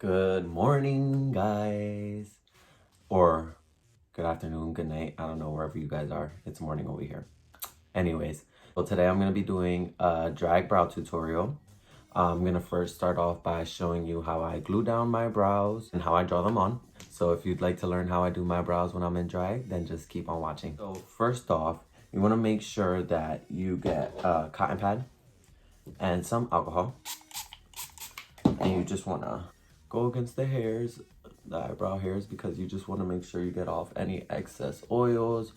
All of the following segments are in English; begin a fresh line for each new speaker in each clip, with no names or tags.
Good morning, guys. Or good afternoon, good night. I don't know wherever you guys are. It's morning over here. Anyways, so today I'm going to be doing a drag brow tutorial. I'm going to first start off by showing you how I glue down my brows and how I draw them on. So if you'd like to learn how I do my brows when I'm in drag, then just keep on watching. So first off, you want to make sure that you get a cotton pad and some alcohol. And you just want to go against the hairs, the eyebrow hairs, because you just want to make sure you get off any excess oils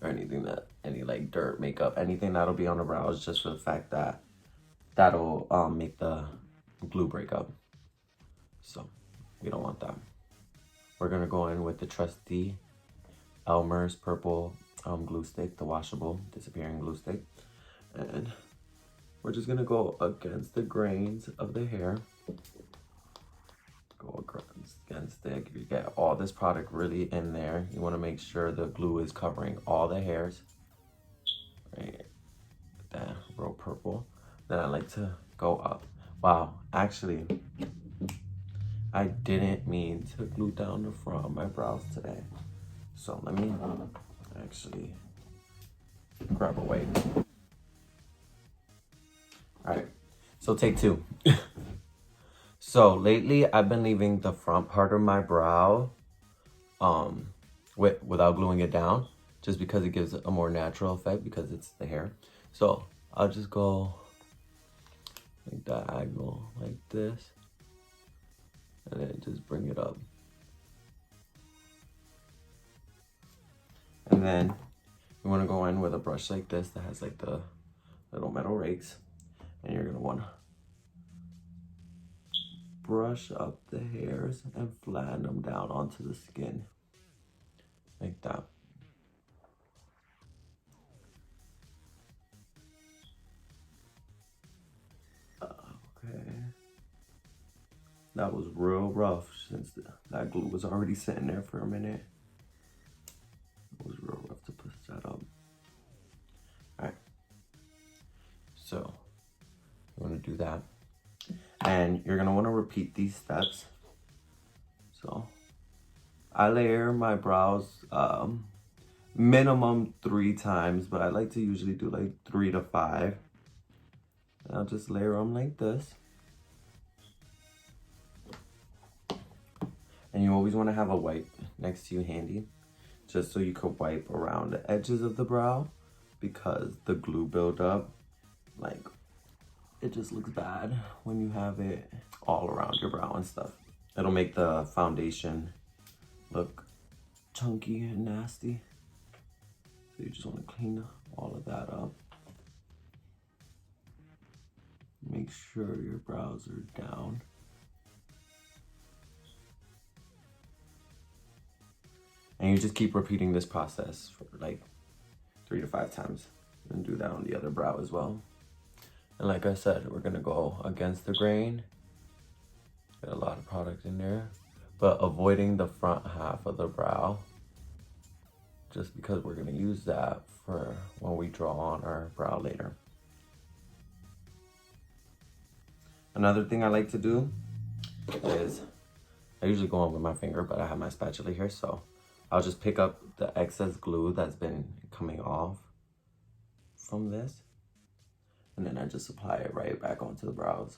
or anything any like dirt, makeup, anything that'll be on the brows, just for the fact that that'll make the glue break up. So we don't want that. We're gonna go in with the trusty Elmer's purple glue stick, the washable disappearing glue stick, and we're just gonna go against the grains of the hair. Go against it. You get all this product really in there. You want to make sure the glue is covering all the hairs. Right, that real purple. Then I like to go up. Wow, actually, I didn't mean to glue down the front of my brows today. So let me actually grab a wipe. All right, so take two. So lately I've been leaving the front part of my brow without gluing it down, just because it gives a more natural effect because it's the hair. So I'll just go like diagonal like this and then just bring it up. And then you want to go in with a brush like this that has like the little metal rakes, and you're going to want to brush up the hairs and flatten them down onto the skin like that. Okay, that was real rough since that glue was already sitting there for a minute. It was real rough to push that up. All right, so you want to do that. And you're gonna want to repeat these steps. So I layer my brows minimum 3 times, but I like to usually do like 3 to 5. And I'll just layer them like this. And you always want to have a wipe next to you handy, just so you could wipe around the edges of the brow, because the glue buildup, like, it just looks bad when you have it all around your brow and stuff. It'll make the foundation look chunky and nasty. So you just want to clean all of that up. Make sure your brows are down. And you just keep repeating this process for like 3 to 5 times. And do that on the other brow as well. And like I said, we're gonna go against the grain. Get a lot of product in there, but avoiding the front half of the brow, just because we're gonna use that for when we draw on our brow later. Another thing I like to do is, I usually go on with my finger, but I have my spatula here, so I'll just pick up the excess glue that's been coming off from this, and then I just apply it right back onto the brows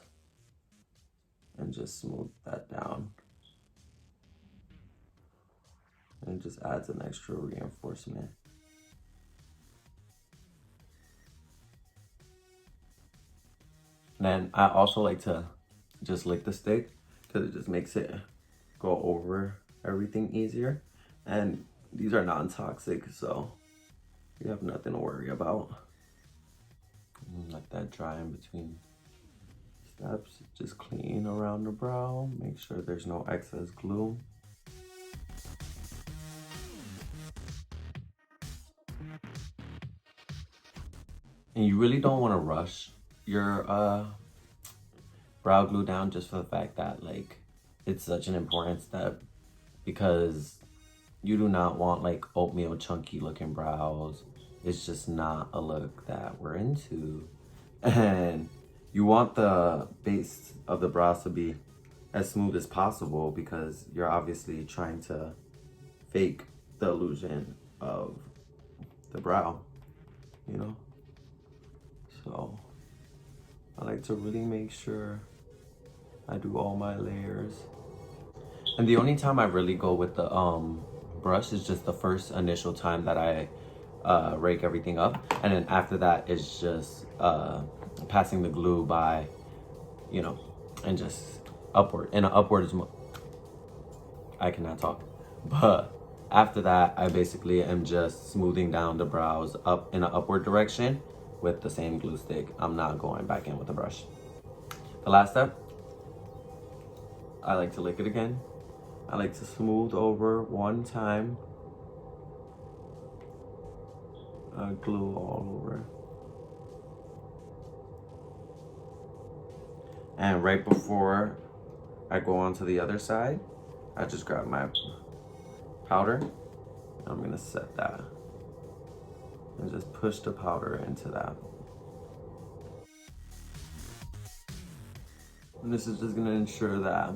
and just smooth that down. And it just adds an extra reinforcement. And then I also like to just lick the stick, because it just makes it go over everything easier. And these are non-toxic, so you have nothing to worry about. Let that dry in between steps. Just clean around the brow. Make sure there's no excess glue. And you really don't want to rush your brow glue down, just for the fact that, like, it's such an important step, because you do not want like oatmeal chunky looking brows. It's just not a look that we're into. And you want the base of the brows to be as smooth as possible because you're obviously trying to fake the illusion of the brow, you know? So I like to really make sure I do all my layers. And the only time I really go with the brush is just the first initial time that I rake everything up. And then after that, it's just passing the glue by, you know, and just upward. And an upward is, I cannot talk. But after that, I basically am just smoothing down the brows up in an upward direction with the same glue stick. I'm not going back in with the brush. The last step, I like to lick it again. I like to smooth over one time. Glue all over. And right before I go on to the other side, I just grab my powder. I'm gonna set that. And just push the powder into that. And this is just gonna ensure that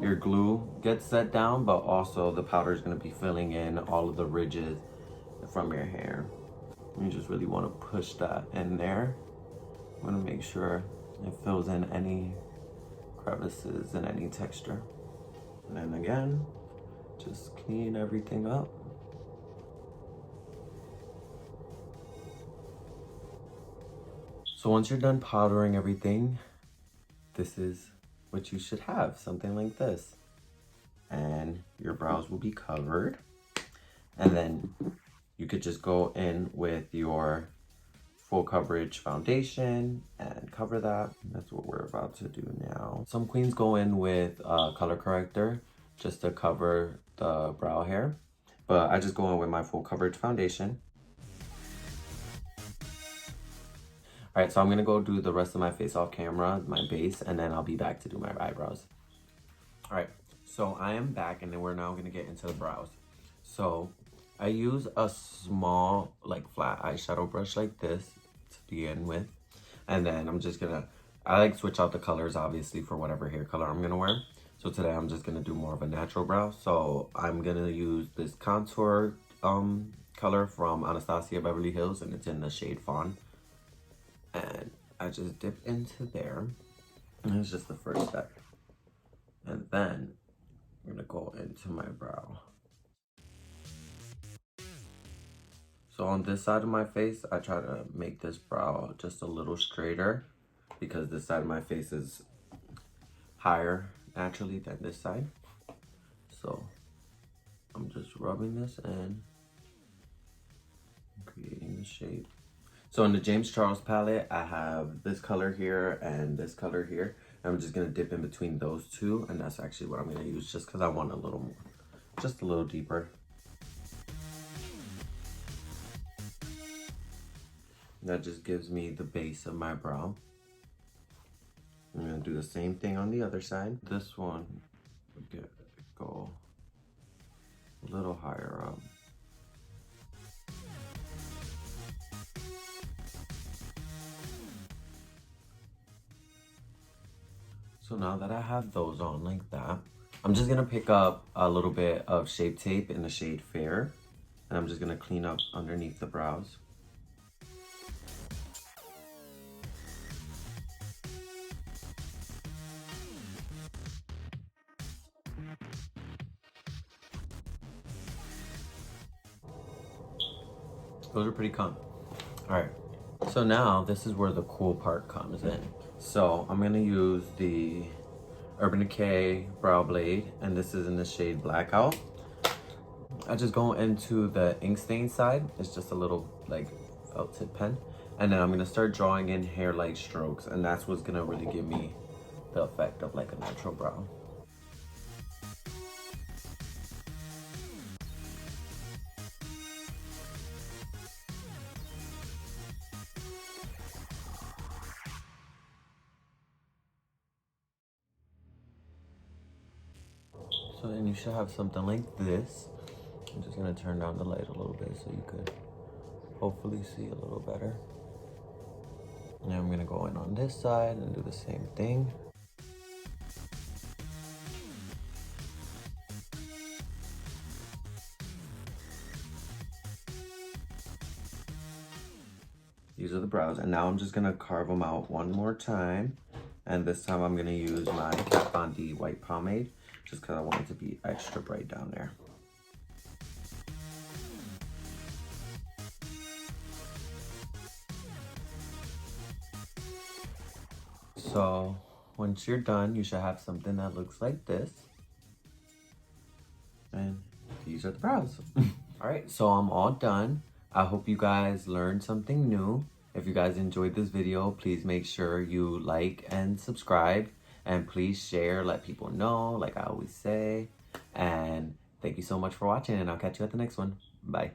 your glue gets set down, but also the powder is gonna be filling in all of the ridges from your hair. You just really wanna push that in there. I wanna make sure it fills in any crevices and any texture. And then again, just clean everything up. So once you're done powdering everything, this is what you should have, something like this. And your brows will be covered. And then you could just go in with your full coverage foundation and cover that. That's what we're about to do now. Some queens go in with color corrector just to cover the brow hair, but I just go in with my full coverage foundation. All right, so I'm gonna go do the rest of my face off camera, my base, and then I'll be back to do my eyebrows. All right, so I am back, and then we're now gonna get into the brows. So I use a small, like, flat eyeshadow brush like this to begin with. And then I'm just gonna, I like switch out the colors, obviously, for whatever hair color I'm gonna wear. So today I'm just gonna do more of a natural brow. So I'm gonna use this contour color from Anastasia Beverly Hills, and it's in the shade Fawn. And I just dip into there. And it's just the first step. And then I'm gonna go into my brow. So on this side of my face, I try to make this brow just a little straighter because this side of my face is higher naturally than this side. So I'm just rubbing this in, creating the shape. So in the James Charles palette, I have this color here and this color here. I'm just gonna dip in between those two, and that's actually what I'm gonna use just because I want a little more, just a little deeper. That just gives me the base of my brow. I'm gonna do the same thing on the other side. This one, go a little higher up. So now that I have those on like that, I'm just gonna pick up a little bit of Shape Tape in the shade Fair, and I'm just gonna clean up underneath the brows. Those are pretty calm. All right, so now this is where the cool part comes in. So I'm gonna use the Urban Decay Brow Blade, and this is in the shade Blackout. I just go into the ink stain side. It's just a little like felt tip pen. And then I'm gonna start drawing in hair-like strokes, and that's what's gonna really give me the effect of like a natural brow. So then you should have something like this. I'm just gonna turn down the light a little bit so you could hopefully see a little better. And I'm gonna go in on this side and do the same thing. These are the brows. And now I'm just going to carve them out one more time. And this time I'm going to use my Kat Von D white pomade just because I want it to be extra bright down there. So once you're done, you should have something that looks like this. And these are the brows. All right, so I'm all done. I hope you guys learned something new. If you guys enjoyed this video, please make sure you like and subscribe. And please share, let people know, like I always say. And thank you so much for watching, and I'll catch you at the next one. Bye.